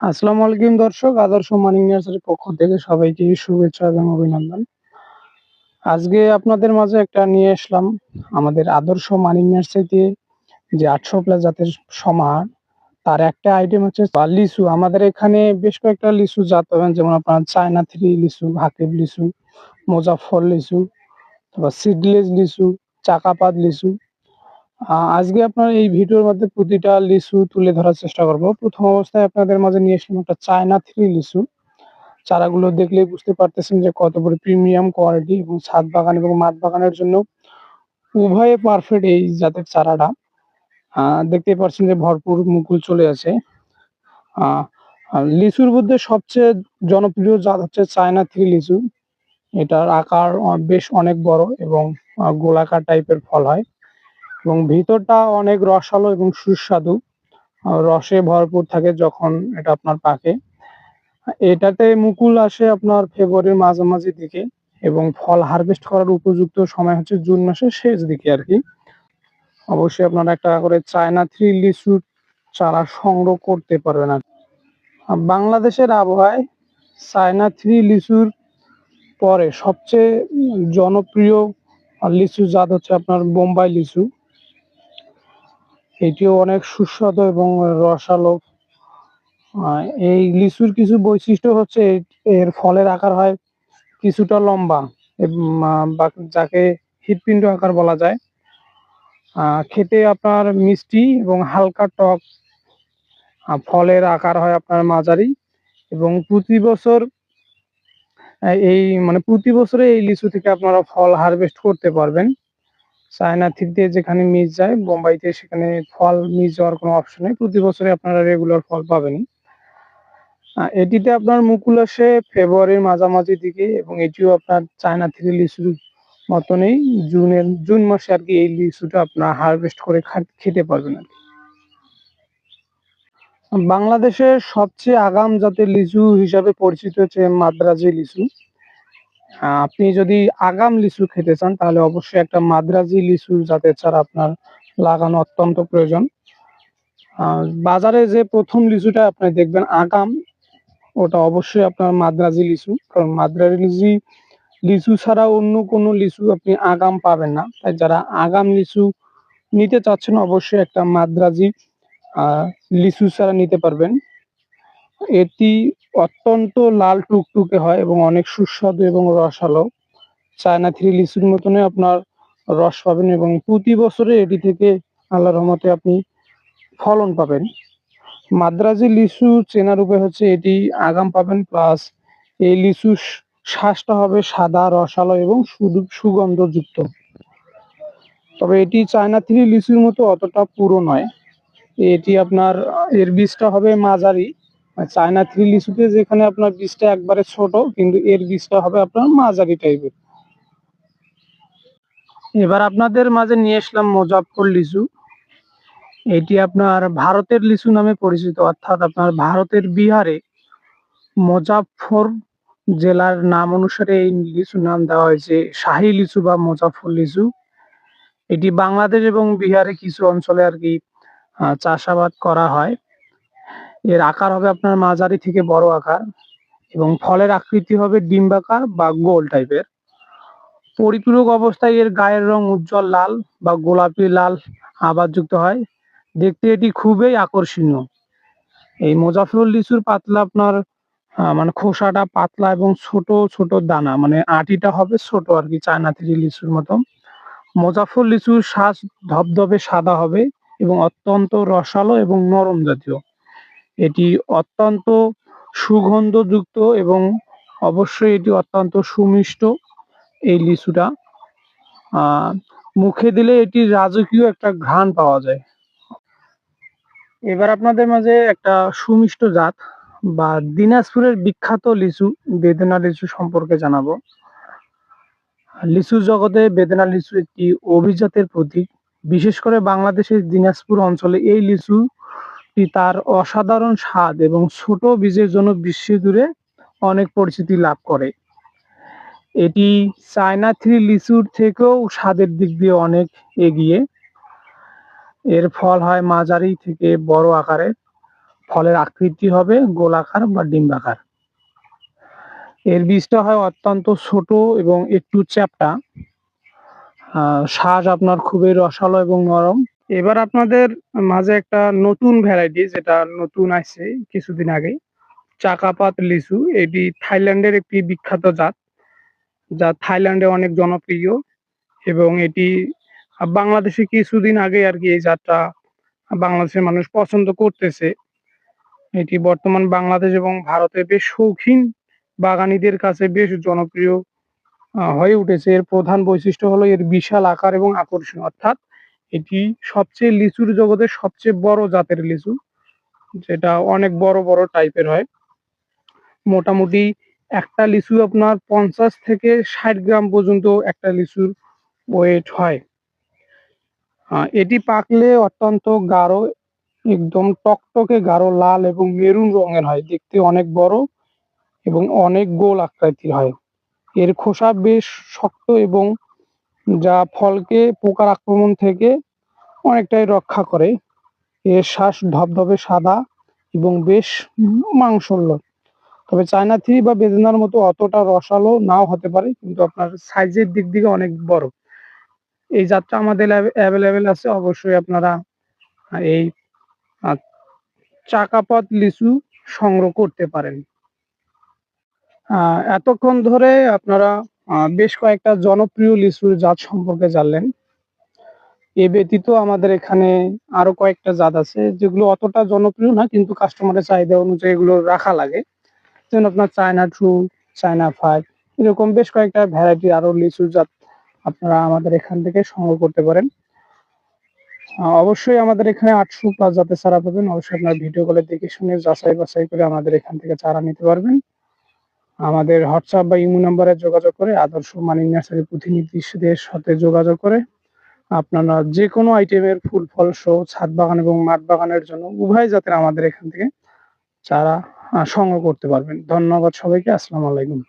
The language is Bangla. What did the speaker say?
আসসালামু আলাইকুম দর্শক, আদর্শ মানিক নার্সারির পক্ষ থেকে সবাইকে শুভেচ্ছা এবং অভিনন্দন। আজকে আপনাদের মাঝে একটা নিয়ে আসলাম আমাদের আদর্শ মানিক নার্সারিতে যে 800+ জাতের সমাহার, তার একটা আইটেম হচ্ছে লিচু। আমাদের এখানে বেশ কয়েকটা লিচু জাত পাবেন, যেমন আপনার চায়না থ্রি লিচু, হাকিম লিচু, মুজাফফর লিচু, তারপর সিডলেস লিচু, চাকাপাত লিচু। আজকে আপনার এই ভিডিওর মধ্যে প্রতিটা লিচু তুলে ধরার চেষ্টা করব। প্রথম অবস্থায় আপনাদের মাঝে নিয়ে আসলাম একটা চায়না থ্রি লিচু। চারাগুলো দেখলেই বুঝতে পারতেছেন যে কত বড় প্রিমিয়াম কোয়ালিটি, এবং ছাদ বাগান এবং মাঠ বাগানের জন্য উভয়ে পারফেক্ট এই জাতের চারাটা। দেখতেই পাচ্ছেন যে ভরপুর মুকুল চলে আসে। আর লিচুর মধ্যে সবচেয়ে জনপ্রিয় জাত হচ্ছে চায়না থ্রি লিচু। এটার আকার বেশ অনেক বড় এবং গোলাকার টাইপের ফল হয়, এবং ভিতরটা অনেক রসালো এবং সুস্বাদু। রসে ভরপুর থাকে যখন এটা আপনার পাকে। এটাতে মুকুল আসে আপনার ফেব্রুয়ারির মাঝামাঝি দিকে, এবং ফল হারভেস্ট করার উপযুক্ত সময় হচ্ছে জুন মাসের শেষ দিকে আর কি। অবশ্যই আপনারা একটা করে চায়না থ্রি লিচুর চারা সংগ্রহ করতে পারবেন। আর বাংলাদেশের আবহাওয়ায় চায়না থ্রি লিচুর পরে সবচেয়ে জনপ্রিয় লিচু জাত হচ্ছে আপনার বোম্বাই লিচু। এটিও অনেক সুস্বাদু এবং রসালো। এই লিচুর কিছু বৈশিষ্ট্য হচ্ছে এর ফলের আকার হয় কিছুটা লম্বা, বা যাকে হৃৎপিণ্ড আকার বলা যায়। খেতে আপনার মিষ্টি এবং হালকা টক। ফলের আকার হয় আপনার মাঝারি, এবং প্রতি বছর প্রতি বছরে এই লিচু থেকে আপনারা ফল হারভেস্ট করতে পারবেন। চায়না থ্রিতে যেখানে মিস যায়, বোম্বাইতে সেখানে ফল মিস যাওয়ার কোনো অপশন নেই, প্রতি বছরে আপনারা রেগুলার ফল পাবেন। এটিতে আপনার মুকুল আসে ফেব্রুয়ারির মাঝামাঝি দিকে, এবং এটিও আপনার চায়না থ্রি লিচুর মতনই জুন মাসে আর কি এই লিচুটা আপনার হারভেস্ট করে খেতে পারবেন আর কি। বাংলাদেশের সবচেয়ে আগাম জাতের লিচু হিসাবে পরিচিত হচ্ছে মাদ্রাজি লিচু। আপনি যদি আগাম লিচু খেতে চান তাহলে অবশ্যই একটা মাদ্রাজি লিচু জাতের চারা আপনার লাগানো অত্যন্ত প্রয়োজন। বাজারে যে প্রথম লিচুটা আপনি দেখবেন আগাম, ওটা অবশ্যই আপনার মাদ্রাজি লিচু, কারণ মাদ্রাজি লিচু ছাড়া অন্য কোনো লিচু আপনি আগাম পাবেন না। তাই যারা আগাম লিচু নিতে চাচ্ছেন অবশ্যই একটা মাদ্রাজি লিচু চারা নিতে পারবেন। এটি অত্যন্ত লাল টুকটুকে হয় এবং অনেক সুস্বাদু এবং রসালো। চায়না থ্রি লিচুর মতনই আপনার রস পাবেন, এবং প্রতি বছরে এটি থেকে আল্লাহর রহমতে আপনি ফলন পাবেন। মাদ্রাজি লিচু চেনার উপায় হচ্ছে এটি আগাম পাবেন, প্লাস এই লিচুর শ্বাসটা হবে সাদা, রসালো এবং সুগন্ধযুক্ত। তবে এটি চায়না থ্রি লিচুর মতো অতটা পুরো নয়। এটি আপনার এর বীজটা হবে মাঝারি। চায়না থ্রি লিচুতে যেখানে আপনার বীজটা একবারে ছোট, কিন্তু এর বীজটা হবে আপনার মাঝারি টাইপের। এবার আপনাদের মাঝে নিয়ে আসলাম মুজাফফর লিচু। এটি আপনার ভারতের লিচু নামে পরিচিত, অর্থাৎ আপনার ভারতের বিহারে মুজাফফর জেলার নাম অনুসারে এই লিচুর নাম দেওয়া হয়েছে শাহী লিচু বা মুজাফফর লিচু। এটি বাংলাদেশ এবং বিহারে কিছু অঞ্চলে আর কি চাষাবাদ করা হয়। এর আকার হবে আপনার মাঝারি থেকে বড় আকার, এবং ফলের আকৃতি হবে ডিম্বাকার বা গোল টাইপের। পরিপূরক অবস্থায় এর গায়ের রং উজ্জ্বল লাল বা গোলাপি লাল আভাযুক্ত হয়। দেখতে এটি খুবই আকর্ষণীয়। এই মুজাফফর লিচুর পাতলা আপনার খোসাটা পাতলা এবং ছোট ছোট দানা, আটিটা হবে ছোট আর কি, চায়না থ্রি লিচুর মতো। মুজাফফর লিচুর শ্বাস ধবধবে সাদা হবে এবং অত্যন্ত রসালো এবং নরম জাতীয়। এটি অত্যন্ত সুগন্ধযুক্ত এবং অবশ্যই এটি অত্যন্ত সুমিষ্ট। এই লিচুটা মুখে দিলে এটি রাজকীয় একটা ঘ্রাণ পাওয়া যায়। এবার আপনাদের মাঝে একটা সুমিষ্ট জাত বা দিনাজপুরের বিখ্যাত লিচু বেদেনা লিচু সম্পর্কে জানাবো। লিচু জগতে বেদেনা লিচু একটি অভিজাতের প্রতীক। বিশেষ করে বাংলাদেশের দিনাজপুর অঞ্চলে এই লিচুটি তার অসাধারণ স্বাদ এবং ছোট বীজের জন্য বিশ্ব জুড়ে অনেক পরিচিতি লাভ করে। এটি চায়না থ্রি লিচুর থেকেও স্বাদের দিক দিয়ে অনেক এগিয়ে। এর ফল হয় মাঝারি থেকে বড় আকারের। ফলের আকৃতি হবে গোলাকার বা ডিম্বাকার। এর বীজটা হয় অত্যন্ত ছোট এবং একটু চ্যাপ্টা। শাঁস আপনার খুবই রসালো এবং নরম। এবার আপনাদের মাঝে একটা নতুন ভ্যারাইটি যেটা নতুন আসছে কিছুদিন আগে, চাকাপাত লিচু। এটি থাইল্যান্ডের একটি বিখ্যাত জাত, যা থাইল্যান্ডে অনেক জনপ্রিয় এবং এটি বাংলাদেশে কিছুদিন আগে আর কি এই জাতটা বাংলাদেশের মানুষ পছন্দ করতেছে। এটি বর্তমান বাংলাদেশ এবং ভারতে বেশ শৌখিন বাগানীদের কাছে বেশ জনপ্রিয় হয়ে উঠেছে। এর প্রধান বৈশিষ্ট্য হলো এর বিশাল আকার এবং আকর্ষণ, অর্থাৎ এটি সবচেয়ে লিচুর জগতে সবচেয়ে বড় জাতের লিচু, যেটা অনেক বড় বড় টাইপের হয়। মোটামুটি একটা লিচু আপনার 50 থেকে 60 গ্রাম পর্যন্ত একটা লিচুর ওয়েট হয়। এটি পাকলে অত্যন্ত গাঢ়, একদম টকটকে গাঢ় লাল এবং মেরুন রঙের হয়, দেখতে অনেক বড় এবং অনেক গোল আকৃতির হয়। এর খোসা বেশ শক্ত এবং যা ফলকে পোকার আক্রমণ থেকে অনেকটাই রক্ষা করে। এর শ্বাস ধবধবে সাদা এবং বেশ মাংসল। তবে চায়না থ্রি বা বেদেনার মতো অতটা রসালো নাও হতে পারে, কিন্তু আপনার সাইজের দিক থেকে অনেক বড়। এই জাতটা আমাদের অ্যাভেলেবেল আছে, অবশ্যই আপনারা এই চাকাপাত লিচু সংগ্রহ করতে পারেন। এতক্ষণ ধরে আপনারা বেশ কয়েকটা জনপ্রিয় লিচুর জাত সম্পর্কে জানলেন। এ ব্যতীত আমাদের এখানে আরো কয়েকটা জাত আছে যেগুলো অতটা জনপ্রিয় না, কিন্তু কাস্টমারের চাহিদা অনুযায়ী এগুলো রাখা লাগে। যেমন আপনার চায়না টু, চায়না 5, এরকম বেশ কয়েকটা ভ্যারাইটি আরো লিচুর জাত আপনারা আমাদের এখান থেকে সংগ্রহ করতে পারেন। অবশ্যই আমাদের এখানে 800+ জাতের চারা পাবেন। অবশ্যই আপনার ভিডিও কলে দেখে শুনে যাচাই বাছাই করে আমাদের এখান থেকে চারা নিতে পারবেন। আমাদের হোয়াটসঅ্যাপ বা ইমো নাম্বারে যোগাযোগ করে আদর্শ মানিক নার্সারি প্রতিনিধিদের সাথে যোগাযোগ করে আপনারা যে কোনো আইটেমের ফুল ফল সহ ছাদ বাগান এবং মাঠ বাগানের জন্য উভয় জাতের আমাদের এখান থেকে চারা সংগ্রহ করতে পারবেন। ধন্যবাদ সবাইকে। আসসালামু আলাইকুম।